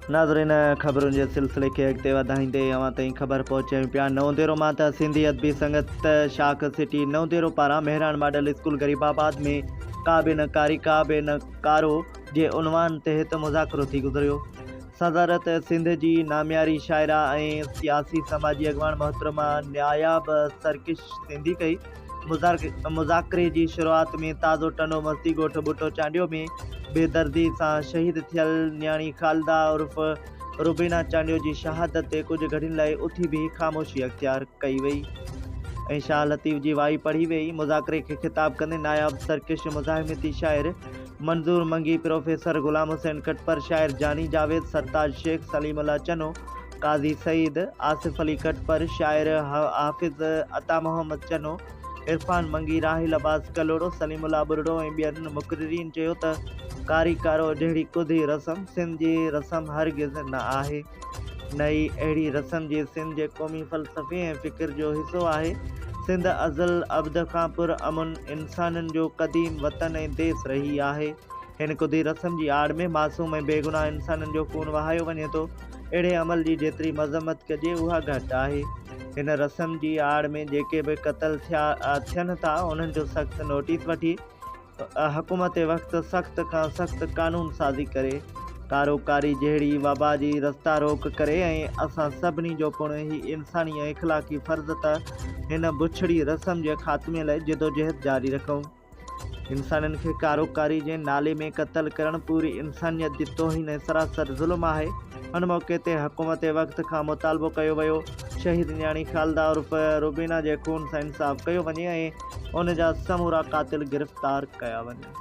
नाज़रीन, ख़बरुनि जे सिलसिले खे अॻिते वधाईंदे अवां ताईं ख़बर पहुचायूं पिया। नवंदेरो मां त सिंधी अदबी संगत शाख सिटी नवंदेरो पारां मेहरान मॉडल स्कूल गरीबाबाद में का बि न कारी का बि न कारो जे उनवान तहत मुज़ाकरो थी गुज़रियो। सदारत सिंध जी नामियारी शाइरा ऐं सियासी समाजी अॻवान मोहतरमा नायाब सरकिश सिंधी कई। मुज़ाकरे जी शुरूआत में ताज़ो टनो मस्ती ॻोठ ॿुटो चांडियो में बेदर्दी सां शहीद थियल न्याणी ख़ालिदा उर्फ़ रुबीना चांडियो जी शहादत ते कुछ घड़ियुनि लाइ उथी भी ख़ामोशी अख्तियार कई वई ऐं शाह लतीफ़ जी वाई पढ़ी वई। मुज़ाकरे खे ख़िताब कंदे नायाब सरकिश मुज़ाहिमती शाइर मंजूर मंगी, प्रोफेसर ग़ुलाम हुसैन कटपर, शाइर जानी जावेद, सरताज शेख, सलीमुल्लाह चनो, काज़ी सईद, आसिफ अली कटपर, शाइर हाफ़िज़ अता मोहम्मद चनो, इरफान मंगी, राहिल अब्बास कलोड़ो, सलीमुल्लाह बुरड़ो ऐं ॿियनि मुक़ररीन चयो त कारी कारो जहिड़ी कुदी रस्म सिंध जी रस्म हरगिज़ न आहे। न ई अहिड़ी रस्म जी सिंध जे क़ौमी फ़लसफ़े ऐं फ़िक्र जो हिसो आहे। सिंध अज़ल अब्द खां पुरअमन इंसाननि जो क़दीम वतन ऐं देस रही आहे। हिन कुदी रस्म जी आड़ में मासूम ऐं बेगुनाह इंसाननि जो खून वहायो वञे थो। अहिड़े अमल जी जेतिरी मज़म्मत कजे उहा घटि आहे। हिन रस्म जी आड़ में जेके बि क़त्ल थियनि था उन्हनि जो सख़्तु नोटिस वठी हुकूमत वक़्तु सख़्त खां सख़्त कानून साज़ी करे कारोकारी जहिड़ी वबा जी रस्ता रोक करे ऐं असां सभिनी जो पिणु ही इंसानी ऐं इख़लाक़ी फ़र्ज़ त हिन बुछड़ी रस्म जे ख़ात्मे लाइ जिदोजहद जारी रखूं। इंसाननि खे कारोकारी जे नाले में क़त्ल करणु पूरी इंसानियत जी तौहीन ऐं सरासर ज़ुल्म आहे। हुन मौक़े ते हुकूमत वक़्त खां मुतालबो कयो वियो शहीद न्याणी ख़ालिदा उर्फ़ रुबीना जे खून सां इंसाफ़ कयो वञे ऐं उन जा समूरा क़ातिल गिरफ़्तार कया वञनि।